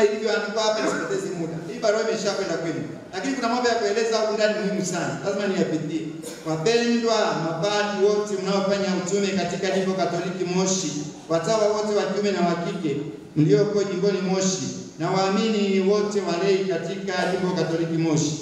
kama ilivyoandikwa hapa, nisipoteze muda. Hii barua imeshakwenda kwenu. Lakini kuna mambo ya kueleza huko ndani muhimu sana. Lazima niyapitie. Wapendwa mapadri wote mnaofanya utume katika jimbo Katoliki Moshi, watawa wote wa kiume na wa kike mlioko jimboni Moshi, na waamini wote walei katika jimbo Katoliki Moshi,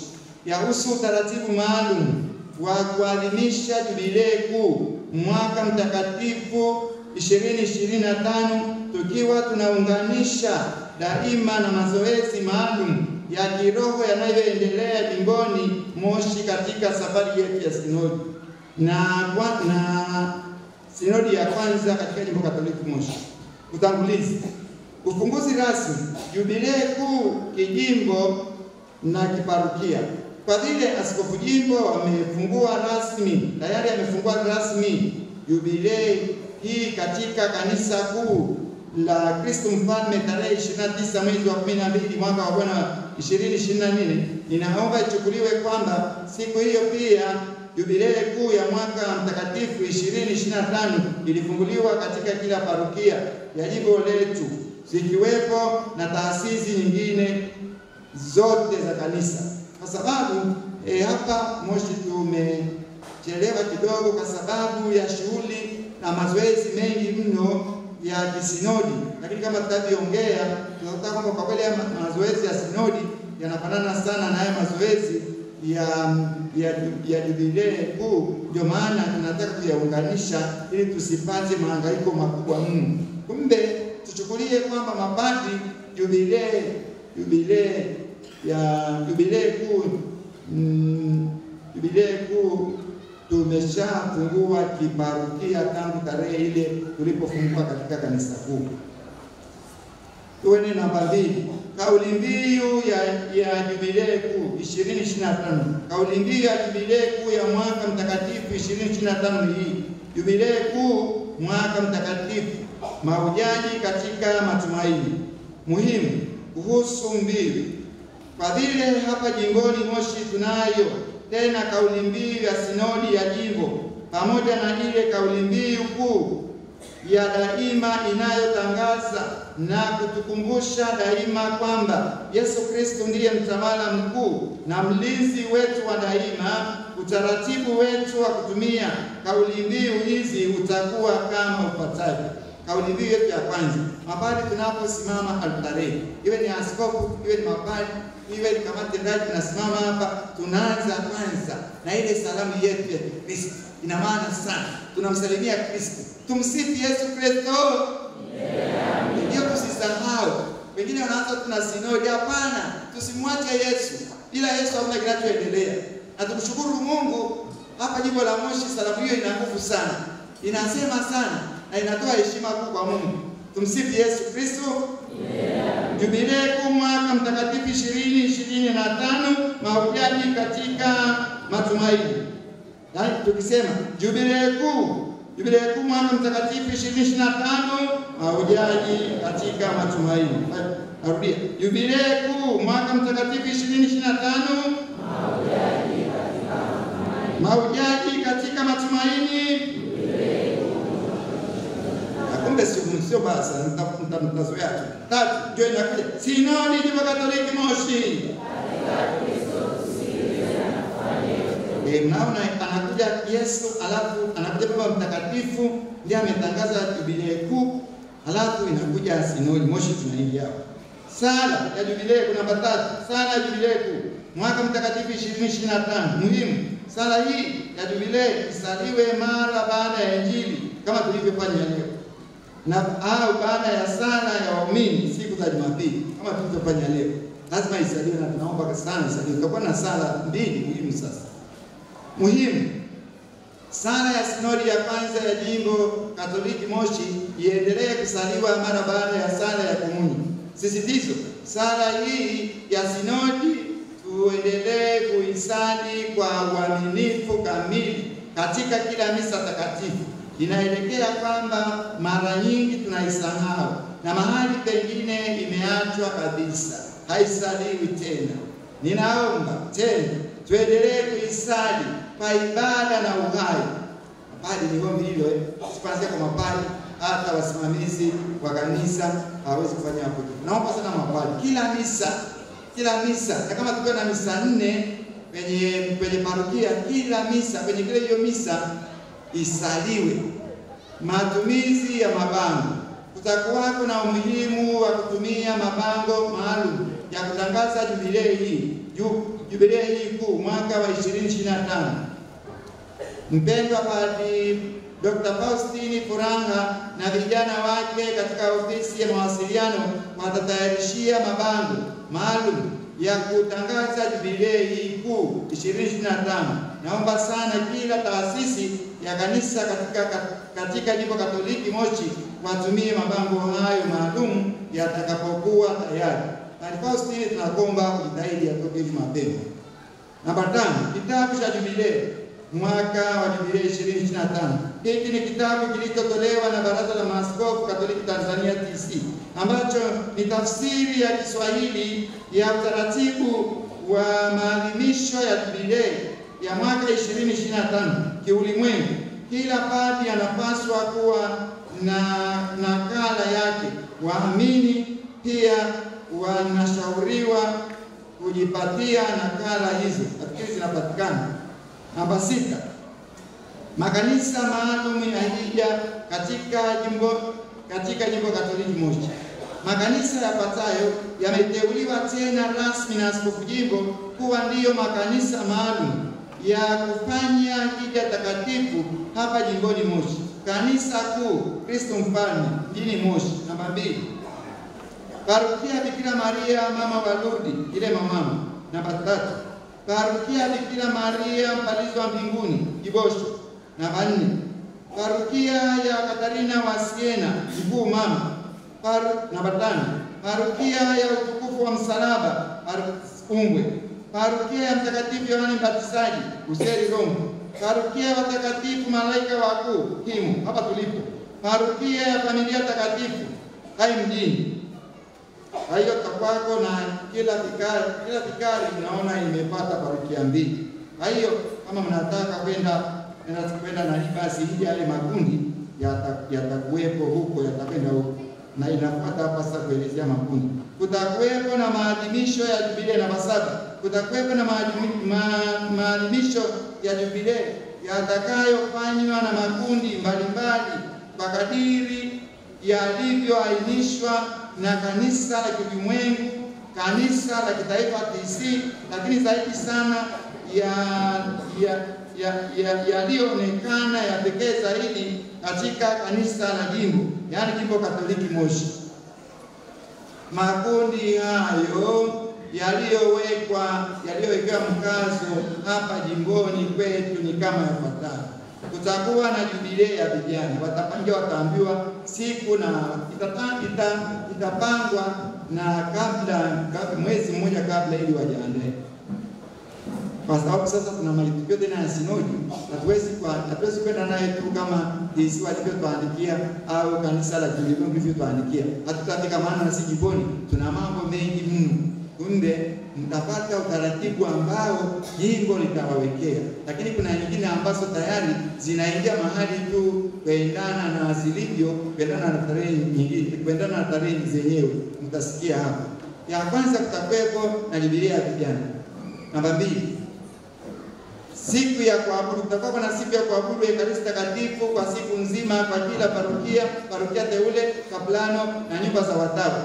yahusu utaratibu maalum wa kuadhimisha jubilei kuu mwaka mtakatifu 2025, tukiwa tunaunganisha daima na mazoezi maalum ya kiroho yanayoendelea jimboni Moshi katika safari yetu ya sinodi na sinodi ya kwanza katika jimbo Katoliki Moshi. Utangulizi. Ufunguzi rasmi jubilei kuu kijimbo na kiparokia. Kwa vile askofu jimbo tayari amefungua rasmi jubilei hii katika kanisa kuu la Kristo Mfalme tarehe 29 mwezi wa 12 mwaka wa Bwana 2024, ninaomba ichukuliwe kwamba siku hiyo pia jubilei kuu ya mwaka mtakatifu 2025 ilifunguliwa katika kila parokia ya jimbo letu, zikiwepo na taasisi nyingine zote za kanisa. Kwa sababu hapa Moshi tumechelewa kidogo kwa sababu ya shughuli na mazoezi mengi mno ya kisinodi, lakini kama tutavyoongea tunakuta kwamba kwa kweli mazoezi ya sinodi yanafanana sana na haya mazoezi ya jubilei kuu. Ndio maana tunataka kuyaunganisha ili tusipate mahangaiko makubwa mno. Kumbe tuchukulie kwamba mapadri jubilei kuu tumeshafungua kiparokia tangu tarehe ile tulipofungua katika kanisa kuu. Tuone namba 2. Kauli mbiu ya jubilei kuu 2025. Kauli mbiu ya jubilei kuu ya mwaka mtakatifu 2025 ni hii: jubilei kuu mwaka mtakatifu, mahujaji katika matumaini. Muhimu kuhusu mbiu. Kwa vile hapa jimboni Moshi tunayo tena kauli mbiu ya sinodi ya jimbo pamoja na ile kauli mbiu kuu ya daima inayotangaza na kutukumbusha daima kwamba Yesu Kristo ndiye mtawala mkuu na mlinzi wetu wa daima. Utaratibu wetu wa kutumia kauli mbiu hizi utakuwa kama ufuatavyo. Kauli mbiu yetu ya kwanza: mapadri tunaposimama altareni, iwe ni askofu, iwe ni mapadri, iwe ni kamati tendaji, tunasimama hapa, tunaanza kwanza na ile salamu yetu ya Kristo. Ina maana sana, tunamsalimia Kristo. Tumsifu Yesu Kristo. Ndio tusisahau. Wengine wanaanza tuna sinodi. Hapana, tusimwache Yesu. Bila Yesu hakuna kinachoendelea. Na tumshukuru Mungu, hapa jimbo la Moshi salamu hiyo ina nguvu sana, inasema sana na inatoa heshima kwa Mungu. Tumsifu Yesu Kristo. Jubilei kuu mwaka mtakatifu 2025, mahujaji katika matumaini. Yaani tukisema jubilei kuu mwaka mtakatifu 2025, mahujaji katika matumaini. Narudia, jubilei kuu mwaka mtakatifu 2025, mahujaji katika matumaini. Kumbe sio basi, mtazoea tu. 3, ndio inakuja sinodi jimbo Katoliki Moshi. Mnaona anakuja Yesu, alafu anakuja Baba Mtakatifu, ndiye ametangaza jubilei kuu, alafu inakuja sinodi. Moshi tunaingia hapo. Sala ya jubilei kuna namba 3, sala ya jubilei kuu mwaka mtakatifu 2025. Muhimu, sala hii ya jubilei isaliwe mara baada ya Injili kama tulivyofanya leo, na au baada ya sala ya waumini siku za Jumapili kama tulivyofanya leo. Lazima isaliwe, na tunaomba sana isaliwe. Tutakuwa na sala 2 muhimu sasa. Muhimu, sala ya sinodi ya kwanza ya jimbo Katoliki Moshi iendelee kusaliwa mara baada ya sala ya komunyo. Sisitizo, sala hii ya sinodi tuendelee kuisali kwa uaminifu kamili katika kila misa takatifu. Inaelekea kwamba mara nyingi tunaisahau na mahali pengine imeachwa kabisa, haisaliwi tena. Ninaomba tena tuendelee kuisali kwa ibada na uhai. Mapadri ni ombi hilo, sipanzia kwa mapadri, hata wasimamizi wa kanisa hawezi kufanya hapo. Naomba sana mapadri, kila misa na kama tukiwa na misa 4 kwenye parokia, kila misa kwenye kile hiyo misa isaliwe matumizi ya mabango. Kutakuwa kuna umuhimu wa kutumia mabango maalum ya kutangaza jubilei hii kuu mwaka wa 2025. Mpendwa Padri Dr. Faustini Furanga na vijana wake katika ofisi ya mawasiliano watatayarishia mabango maalum ya kutangaza jubilei hii kuu 2025. Naomba sana kila taasisi ya kanisa katika Jimbo Katoliki Moshi watumie mabango hayo maalum yatakapokuwa tayari. Padri Faustini tunakomba kujitahidi atoke hivi mapema. Namba 5, kitabu cha jubilei mwaka wa jubilei 2025. Hiki ni kitabu kilichotolewa na Baraza la Maaskofu Katoliki Tanzania TC, ambacho ni tafsiri ya Kiswahili ya utaratibu wa maadhimisho ya jubilei ya mwaka 2025 kiulimwengu. Kila padri anapaswa kuwa na nakala yake. Waamini pia wanashauriwa kujipatia nakala hizo, lakini zinapatikana. Namba 6, makanisa maalum ya hija katika Jimbo Katoliki Moshi. Makanisa yafuatayo yameteuliwa tena rasmi na Askofu Jimbo kuwa ndiyo makanisa maalum ya kufanya hija takatifu hapa jimboni Moshi. Kanisa Kuu Kristo Mfalme mjini Moshi. Namba 2, Parokia Bikira Maria Mama wa Lourdes ile mama. Namba 3, Parokia Bikira Maria Mpalizi wa Mbinguni Kibosho. Namba 4, Parokia ya Katarina wa Siena Mkuu Mama. Namba 5, Parokia ya Utukufu wa Msalaba Ungwe. Parokia ya Mtakatifu Yohane Mbatizaji Useri Rombo. Parokia ya Watakatifu Malaika Wakuu Himu hapa tulipo. Parokia ya Familia Takatifu Hai mjini. Hayo takwako na kila vikari naona imepata parokia 2. Hayo kama mnataka kwenda na basi hija yale makundi yatakuwepo huko, yatakwenda huko. Na inafuata hapa sasa kuelezea makundi. Kutakuwepo na maadhimisho ya jubilei namba 7. Kutakuwepo na maadhimisho ya jubilei yatakayofanywa na makundi mbalimbali kwa kadiri yalivyoainishwa na kanisa la kiulimwengu, kanisa la kitaifa TC, lakini zaidi sana yaliyoonekana ya pekee zaidi katika kanisa la jimbo, yani Jimbo Katoliki Moshi. Makundi hayo yaliyowekewa mkazo hapa jimboni kwetu ni kama yafuatayo. Kutakuwa na jubilei ya vijana, wataambiwa siku na itapangwa na kabla mwezi mmoja kabla ili wajiandae. Kwa sababu sasa tuna matukio tena ya sinodi, hatuwezi kwenda naye tu kama DC walivyotuandikia au kanisa la Jubilei lilivyotuandikia. Hatutafika, maana na sisi jimboni tuna mambo mengi mno. Kumbe mtapata utaratibu ambao jimbo litawawekea, lakini kuna nyingine ambazo tayari zinaingia mahali tu kuendana na zilivyo, kuendana na tarehe nyingine, kuendana na tarehe zenyewe. Mtasikia hapa. Ya kwanza kutakuwepo na jubilei ya vijana. Namba 2, siku ya kuabudu. Kutakuwa na siku ya kuabudu Ekaristi Takatifu kwa siku nzima kwa kila parokia teule, kaplano na nyumba za watawa.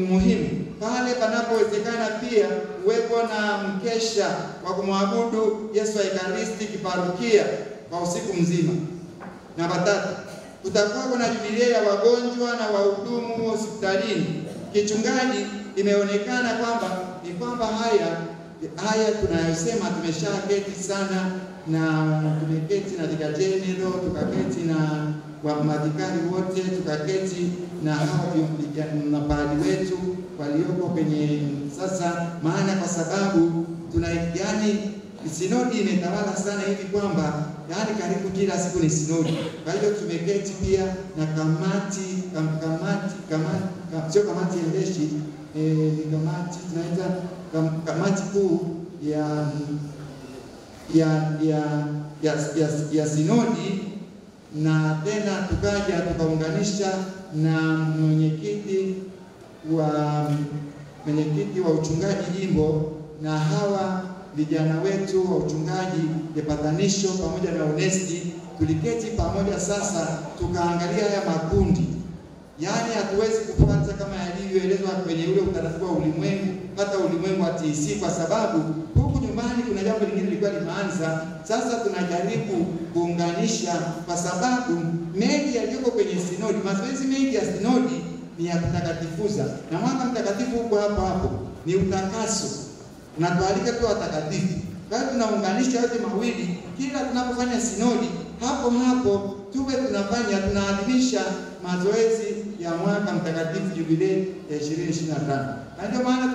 Muhimu pale panapowezekana pia uwepo na mkesha wa kumwabudu Yesu wa Ekaristi kiparokia kwa usiku mzima. Namba 3, kutakuwa na jubilei ya wagonjwa na wahudumu hospitalini. Kichungaji imeonekana kwamba haya tunayosema tumeshaketi sana, na tumeketi na dikajenero, tukaketi na mavikari wote, tukaketi na hao mapadri wetu walioko kwenye sasa, maana kwa sababu sinodi imetawala sana hivi kwamba karibu kila siku ni sinodi. Kwa hiyo tumeketi pia na sio kamati endeshi, tunaita kamati kuu ya sinodi na tena tukaja tukaunganisha na mwenyekiti wa uchungaji jimbo, na hawa vijana wetu wa uchungaji Depatanisho pamoja na Onesti tuliketi pamoja sasa tukaangalia haya makundi. Yaani hatuwezi kufuata kama yalivyoelezwa kwenye ule utaratibu wa ulimwengu, hata ulimwengu wa TC, kwa sababu huku nyumbani kuna jambo lingine lilikuwa limeanza. Sasa tunajaribu kuunganisha, kwa sababu mengi yaliyoko kwenye sinodi, mazoezi mengi ya sinodi ni ya kutakatifuza, na mwaka mtakatifu huko hapo ni utakaso. Unatualika tu watakatifu. Kwa hiyo tunaunganisha yote mawili, kila tunapofanya sinodi hapo tuwe tunaadhimisha mazoezi ya mwaka mtakatifu jubilei ya 2025. Na ndio maana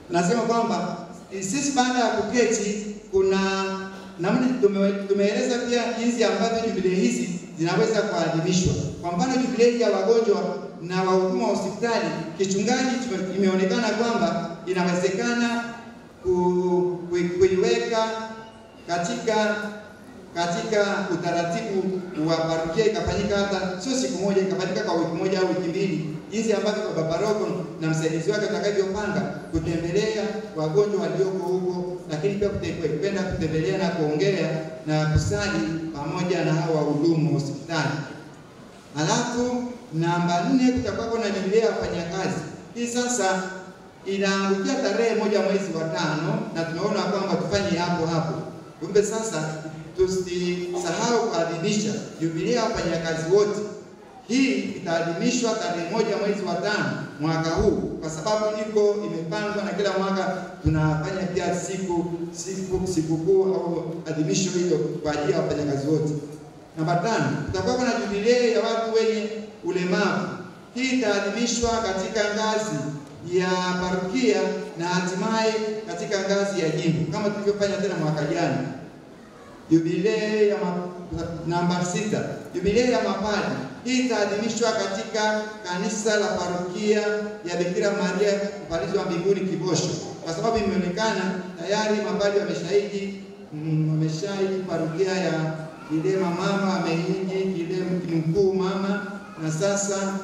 tunasema kwamba sisi baada ya kuketi kuna namna tumeeleza pia jinsi ambavyo jubilei hizi zinaweza kuadhimishwa. Kwa mfano jubilei ya wagonjwa na wahudumu wa hospitali kichungaji imeonekana kwamba inawezekana kuiweka katika utaratibu wa parokia, ikafanyika hata sio siku moja, ikafanyika kwa wiki moja au wiki mbili, jinsi ambavyo baba paroko na msaidizi wake watakavyopanga kutembelea wagonjwa walioko huko, lakini pia kwenda kutembelea na kuongea na kusali pamoja na hao wahudumu wa hospitali. Alafu namba 4 kutakuwa na jubilei ya wafanyakazi. Hii sasa inaangukia tarehe 1 mwezi wa 5, na tumeona kwamba tufanye hapo. Kumbe sasa tusisahau kuadhimisha jubilei ya wafanyakazi wote. Hii itaadhimishwa tarehe 1 mwezi wa 5 mwaka huu, kwa sababu imepangwa na kila mwaka tunafanya pia sikukuu au adhimisho hilo kwa ajili ya wafanyakazi wote. Namba 5, tutakuwa na jubilei ya watu wenye ulemavu. Hii itaadhimishwa katika ngazi ya parokia na hatimaye katika ngazi ya jimbo kama tulivyofanya tena mwaka jana. Jubilei ya namba 6, jubilei ya mapadri. Hii itaadhimishwa katika kanisa la parokia ya Bikira Maria Mpalizi wa Mbinguni Kibosho, kwa sababu imeonekana tayari mapadri wameshahidi parokia ya Kilema mama amehiji, Kilema mkuu mama, na sasa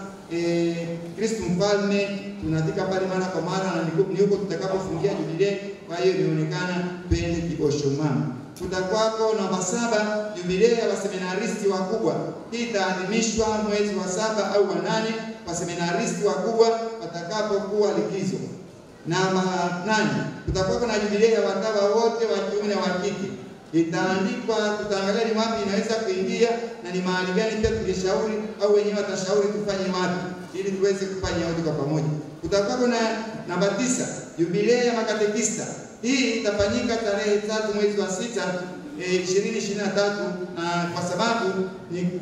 Kristo Mfalme tunadhika pale mara kwa mara, na ni huko tutakapofungia jubilei. Kwa hiyo inaonekana twende Kibosho mama. Tutakwako namba 7, jubilei ya waseminaristi wakubwa. Hii itaadhimishwa mwezi wa 7 au wa 8 kwa seminaristi wakubwa watakapokuwa likizo. Namba 8, tutakwako na jubilei ya watawa wote wa kiume na wa kike. Itaandikwa, tutaangalia ni wapi inaweza kuingia na ni mahali gani pia tungeshauri au wenyewe watashauri tufanye wapi ili tuweze kufanya yote kwa pamoja. Kutakuwa na namba 9, jubilei ya makatekista. Hii itafanyika tarehe 3 mwezi wa 6 2023, na kwa sababu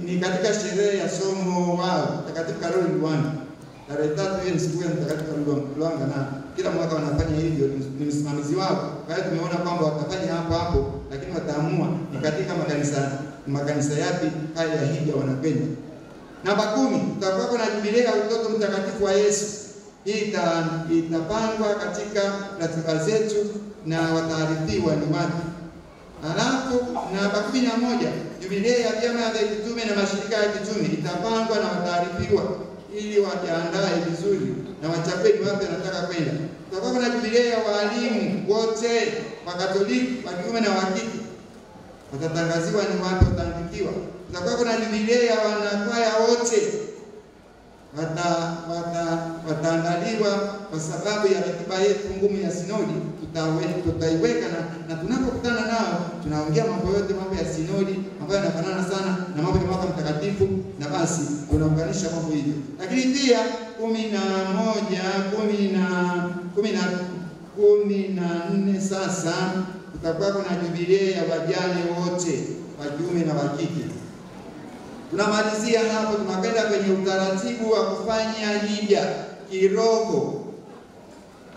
ni katika sherehe ya somo wao Mtakatifu Karoli Lwanga. Tarehe 3 hiyo ni siku ya Mtakatifu Karoli Lwanga, na kila mwaka wanafanya hivyo, ni msimamizi wao. Kwa hiyo tumeona kwamba watafanya hapo, lakini wataamua ni katika makanisa yapi haya ya hija wanapenda. Namba 10, tutakuwa na jubilei ya utoto mtakatifu wa Yesu. Hii itapangwa katika ratiba zetu na wataarifiwa ni wapi. Alafu namba 11, jubilei ya vyama vya kitume na mashirika ya kitume itapangwa na wataarifiwa ili wajiandae vizuri na wachague ni wapi wanataka kwenda. Tutakuwa na jubilei ya walimu wote wa Katoliki wa kiume na wa kike, watatangaziwa ni wapi wataandikiwa. Tutakuwa na jubilei ya wanakwaya wote, wataandaliwa kwa sababu ya ratiba yetu ngumu ya sinodi. Tutaiweka na tunapokutana nao tunaongea mambo yote, mambo ya sinodi ambayo yanafanana sana na mambo ya mwaka mtakatifu, na basi tunaunganisha mambo hivyo. Lakini pia 14 sasa tutakuwa na jubilei ya wajane wote wa kiume na wa kike. Tunamalizia hapo, tunakwenda kwenye utaratibu wa kufanya hija kiroho.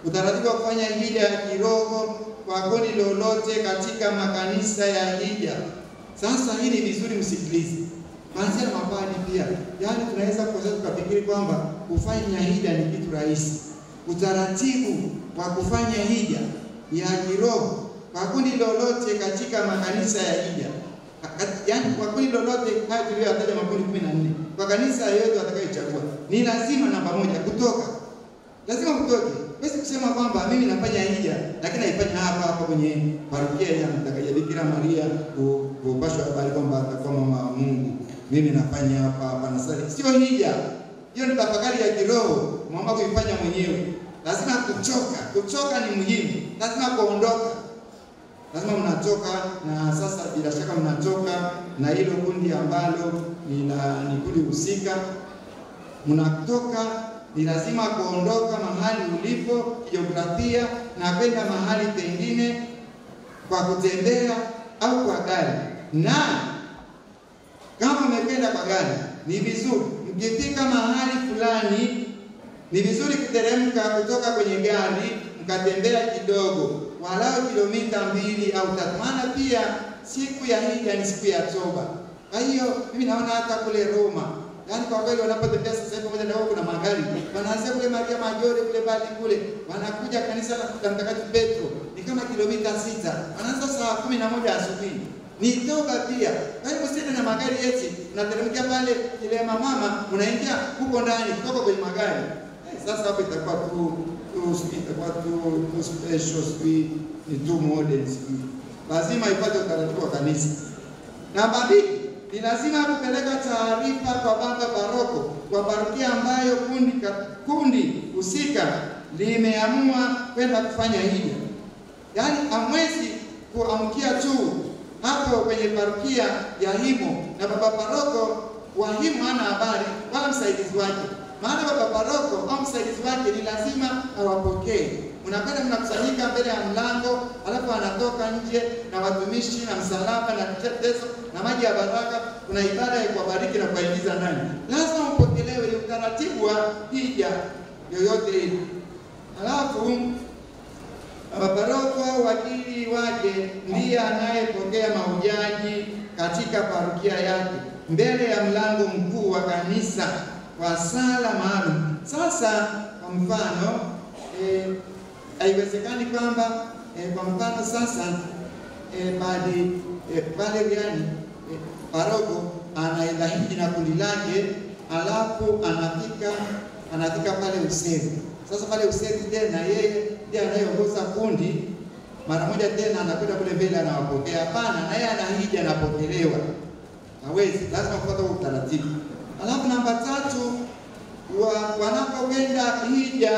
Utaratibu wa kufanya hija kiroho kwa kundi lolote katika makanisa ya hija. Sasa hii ni vizuri msikilize. Kuanzia na mapadri pia. Yaani tunaweza kufikiri kwamba kufanya hija ni kitu rahisi. Utaratibu wa kufanya hija ya kiroho kwa kundi lolote katika makanisa ya hija Yaani kwa kundi lolote haya tuliyotaja makundi 14, kwa kanisa yote watakayochagua, ni lazima namba moja kutoka. Lazima kutoke. Basi kusema kwamba mimi nafanya hija lakini naifanya hapa kwenye parokia ya Mtakatifu Bikira Maria kupashwa habari kwamba atakuwa mama wa Mungu. Mimi nafanya hapa nasali. Sio hija. Hiyo ni tafakari ya kiroho, mambo kuifanya mwenyewe. Lazima kuchoka. Kuchoka ni muhimu. Lazima kuondoka. Lazima mnatoka, na sasa bila shaka mnatoka na hilo kundi ambalo ni kundi husika. Mnatoka, ni lazima kuondoka mahali ulipo jiografia na kwenda mahali pengine kwa kutembea au kwa gari. Na kama umekwenda kwa gari, ni vizuri mkifika mahali fulani, ni vizuri kuteremka kutoka kwenye gari mkatembea kidogo, walau kilomita 2 au 3. Maana pia siku ya hija ni siku ya toba. Kwa hiyo mimi naona hata kule Roma, yaani kwa kweli wanapotembea sasa hivi pamoja na wao kuna magari, wanaanzia kule Maria Maggiore kule bali kule, wanakuja kanisa la Mtakatifu Petro, ni kama kilomita 6. Wanaanza saa 11 asubuhi. Ni toba pia. Kwa hiyo msende na magari eti unateremkia pale ile mama unaingia huko ndani kutoka kwenye magari. Sasa hapo itakuwa tu special speed, ni too modern speed. Lazima ipate utaratibu wa kanisa. Namba 2, ni lazima kupeleka taarifa kwa baba paroko kwa parokia ambayo kundi husika limeamua kwenda kufanya hija. Yaani amwezi kuamkia tu hapo kwenye parokia ya Himo na baba paroko wa Himo hana habari wala msaidizi wake. Maana baba paroko au msaidizi wake ni lazima awapokee. Unakwenda mnakusanyika mbele ya mlango, alafu anatoka nje na watumishi na msalaba na teso na maji ya baraka, kuna ibada ya kubariki na kuingiza ndani. Lazima mpokelewe, ni utaratibu wa hija yoyote ile. Alafu baba paroko wakili wake ndiye anayepokea mahujaji katika parokia yake mbele ya mlango mkuu wa kanisa kwa sala maalum. Sasa kwa mfano haiwezekani kwamba kwa mfano sasa pale paroko anaenda hiji na kundi lake, alafu anafika pale Useri. Sasa pale Useri tena yeye ndiye anayeongoza kundi, mara moja tena anakwenda kule mbele anawapokea. Hapana, na yeye anahiji anapokelewa. Hawezi, lazima kufuata utaratibu. Alafu namba 3, wanapokwenda hija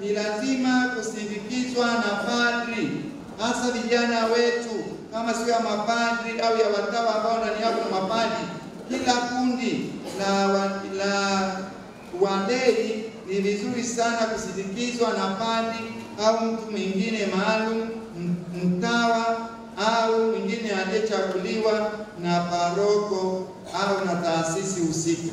ni lazima kusindikizwa na padri, hasa vijana wetu, kama sio ya mapadri au ya watawa ambao ndani yao kuna mapadri. Kila kundi la walei ni vizuri sana kusindikizwa na padri au mtu mwingine maalum, mtawa au mwingine aliyechaguliwa na paroko au na taasisi husika.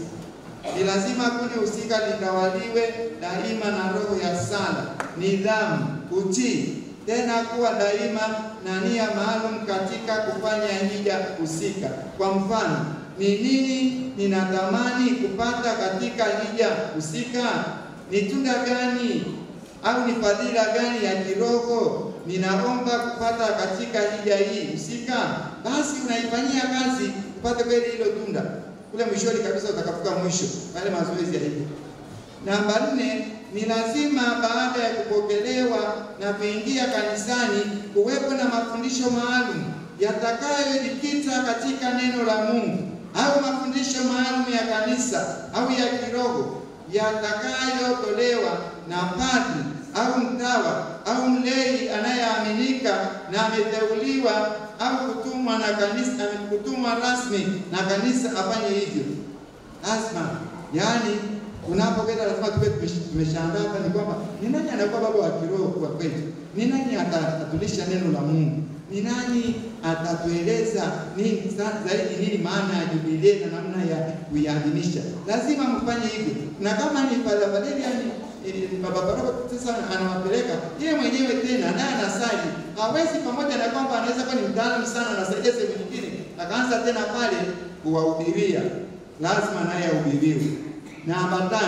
Ni lazima kundi husika litawaliwe daima na roho ya sala, nidhamu, utii, tena kuwa daima na nia maalum katika kufanya hija husika. Kwa mfano, ni nini ninatamani kupata katika hija husika? Ni tunda gani au ni fadhila gani ya kiroho ninaomba kupata katika hija hii husika? Basi unaifanyia kazi upate kweli hilo tunda. Kule mwishoni kabisa utakafika mwisho pale mazoezi ya hija. Namba 4, ni lazima baada ya kupokelewa na kuingia kanisani kuwepo na mafundisho maalum yatakayojikita katika neno la Mungu au mafundisho maalum ya kanisa au ya kiroho yatakayotolewa na padri au mtawa au mlei anayeaminika na ameteuliwa au kutumwa na kanisa, kutumwa rasmi na kanisa afanye hivyo. Lazima, yani unapokwenda lazima tuwe tumeshaandaa ni kwamba ni nani anakuwa baba wa kiroho kwa kweli? Ni nani atatulisha neno la Mungu? Ni nani atatueleza nini zaidi nini maana ya jubilei na namna ya kuiadhimisha? Lazima mfanye hivyo. Na kama ni fadhili yani baba paroko sasa anawapeleka yeye mwenyewe tena naye anasali. Hawezi pamoja na kwamba anaweza kuwa ni mtaalamu sana anasaidia sehemu nyingine, akaanza tena pale kuwahubiria. Lazima naye ahubiriwe. Namba 5,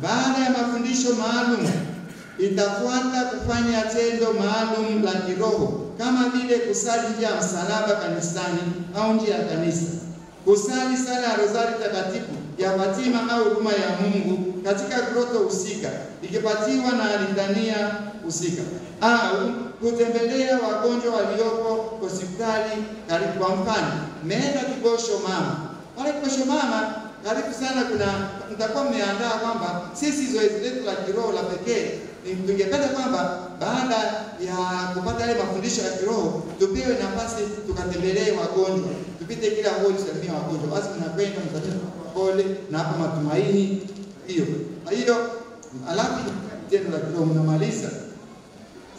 baada ya mafundisho maalum itafuata kufanya tendo maalum la kiroho kama vile kusali nje ya msalaba kanisani au nje ya kanisa, kusali sala ya Rozari Takatifu ya Fatima au huruma ya Mungu katika groto husika ikipatiwa na litania husika, au kutembelea wagonjwa waliopo hospitali karibu. Kwa mfano, meenda Kigosho Mama. Pale Kigosho Mama karibu sana, mtakuwa mmeandaa kwamba sisi zoezi letu la kiroho la pekee tungependa kwamba baada ya kupata yale mafundisho ya kiroho tupewe nafasi tukatembelee wagonjwa, tupite kila wodi tusalimie wagonjwa. Basi tunakwenda mtaje pole na hapa matumaini hiyo. Alafu tendo la kiroho mnamaliza.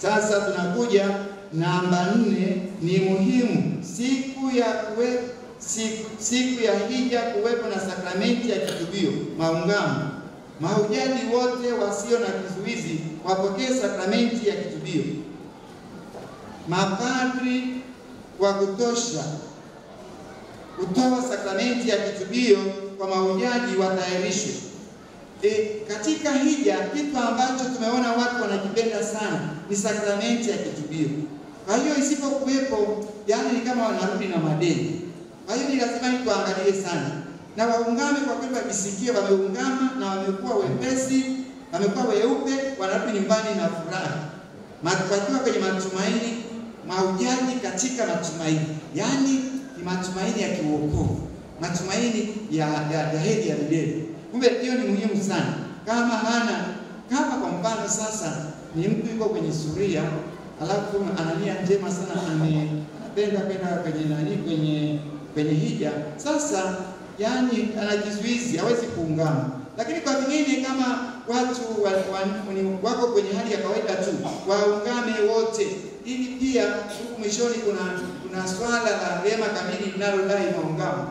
Sasa tunakuja namba 4, ni muhimu siku ya hija kuwepo na sakramenti ya kitubio, maungamo. Mahujaji wote wasio na kizuizi wapokee sakramenti ya kitubio. Mapadri wa kutosha kutoa sakramenti ya kitubio kwa mahujaji watayarishwe. Katika hija kitu ambacho tumeona watu wanakipenda sana ni sakramenti ya kitubio. Kwa hiyo isipokuwepo, yani ni kama wanarudi na madeni. Kwa hiyo ni lazima tuangalie sana. Na waungame kwa kweli wajisikie wameungama na wamekuwa wepesi, wamekuwa weupe, wanarudi nyumbani na furaha. Wakiwa kwenye matumaini, mahujaji katika matumaini. Yani ni matumaini ya kiwokovu, matumaini ya heri ya milele. Kumbe hiyo ni muhimu sana. Kama kwa mfano sasa ni mtu yuko kwenye suria, alafu anania njema sana, anapenda kwenye hija. Sasa yani anajizuizi, hawezi kuungama. Lakini kwa vingine kama watu wako kwenye hali ya kawaida tu, waungame wote. Ili pia huku mwishoni kuna swala la rehema kamili linalodai maungamo.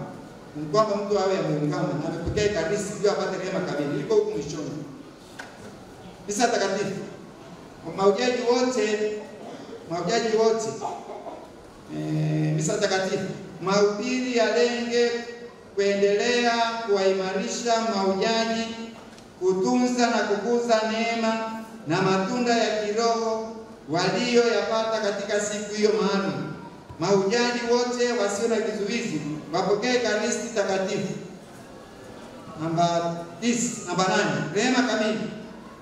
Kwamba mtu awe ameungama na amepokea Ekaristi ndio apate rehema kamili. Liko huku mwishoni. Misa takatifu. Mahujaji wote misa takatifu. Mahubiri yalenge kuendelea kuwaimarisha mahujaji, kutunza na kukuza neema na matunda ya kiroho walioyapata katika siku hiyo maalum. Mahujaji wote wasio na kizuizi wapokee Ekaristi takatifu. Namba 8, rehema kamili.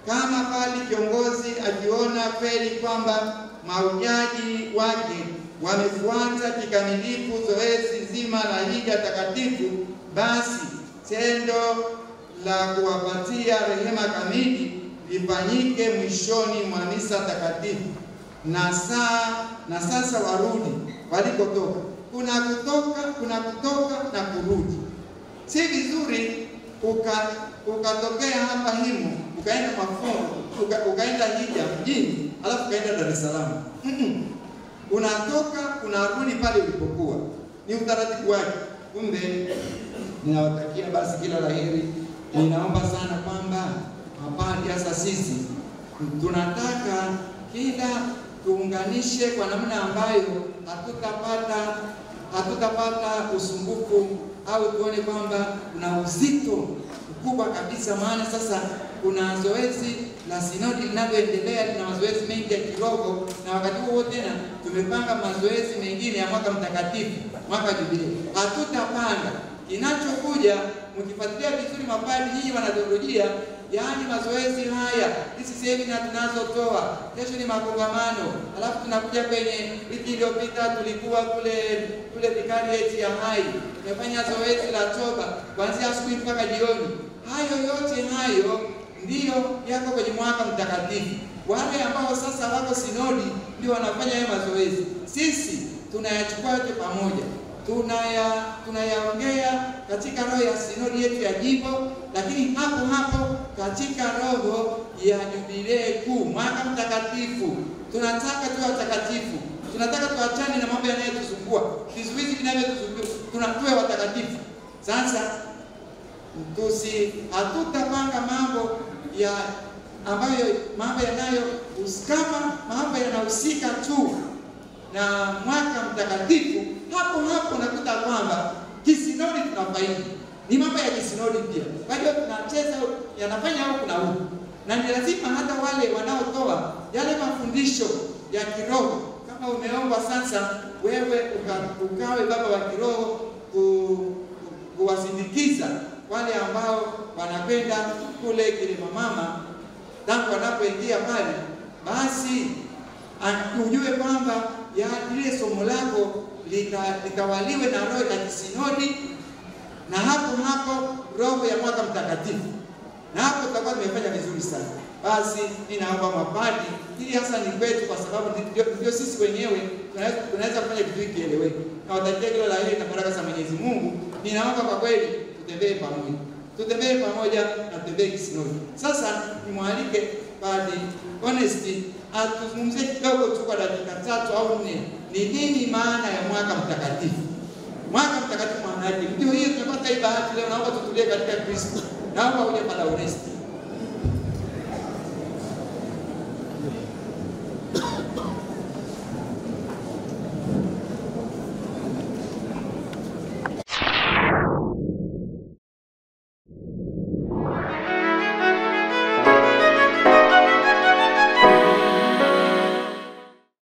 Kama pali kiongozi akiona kweli kwamba mahujaji wake wamefuata kikamilifu zoezi zima la hija takatifu, basi tendo la kuwapatia rehema kamili lifanyike mwishoni mwa misa takatifu. Na sasa warudi walikotoka. Kuna kutoka na kurudi. Si vizuri ukatokea hapa Himo, ukaenda Mafungu, ukaenda hija mjini, alafu ukaenda Dar es Salaam. Unatoka unarudi pale ulipokuwa. Ni utaratibu wake. Kumbe ninawatakia basi kila laheri. Ninaomba sana kwamba mapadri hasa sisi tunataka kila tuunganishe kwa namna ambayo hatutapata usumbufu au tuone kwamba kuna uzito mkubwa kabisa. Maana sasa kuna zoezi la sinodi linaloendelea, lina mazoezi mengi ya kiroho, na wakati huo tena tumepanga mazoezi mengine ya mwaka mtakatifu, mwaka jubilei. Hatutapanga kinachokuja. Mkifuatilia vizuri mapadri nyinyi wanateolojia, yaani mazoezi haya, hizi semina tunazotoa, kesho ni makongamano, alafu tunakuja kwenye wiki iliyopita tulikuwa kule vikarieti ya Hai, tumefanya zoezi la toba kuanzia asubuhi mpaka jioni. Hayo ndiyo yako kwenye mwaka mtakatifu. Wale ambao sasa wako sinodi ndio wanafanya hayo mazoezi. Sisi tunayachukua yote pamoja, tunayaongea katika roho ya sinodi yetu ya jimbo, lakini hapo katika roho ya jubilei kuu, mwaka mtakatifu. Tunataka tuwe watakatifu, tunataka tuachane na mambo yanayotusumbua, vizuizi vinavyotusumbua, tunatuwe watakatifu. Sasa hatutapanga mambo yanahusika tu na mwaka mtakatifu. Hapo nakuta kwamba kisinodi tunafaidi, ni mambo ya kisinodi pia. Kwa hiyo tunacheza yanafanya huku na huku, na ni lazima hata wale wanaotoa yale mafundisho ya kiroho, kama umeomba sasa wewe ukawe baba wa kiroho kuwasindikiza wale ambao wanakwenda kule Kilimamama, tangu wanapoingia pale, basi ujue kwamba ya ile somo lako litawaliwe na roho ya kisinodi, na hapo roho ya mwaka mtakatifu, na hapo tutakuwa tumefanya vizuri sana. Basi ninaomba mapadi, hili hasa ni kwetu, kwa sababu ndio sisi wenyewe tunaweza kufanya vitu hivi kieleweke. Na watakia kila la heri na baraka za Mwenyezi Mungu. Ninaomba kwa kweli tutembee pamoja na tutembee kisinodi. Sasa nimwalike Padre Honesty atuzungumzie kidogo tu kwa dakika 3 au 4 ni nini maana ya mwaka mtakatifu. Mwaka mtakatifu maana yake ndio hiyo. Tunapata hii bahati leo, naomba tutulie katika Kristo. Naomba uje Padre Honesty.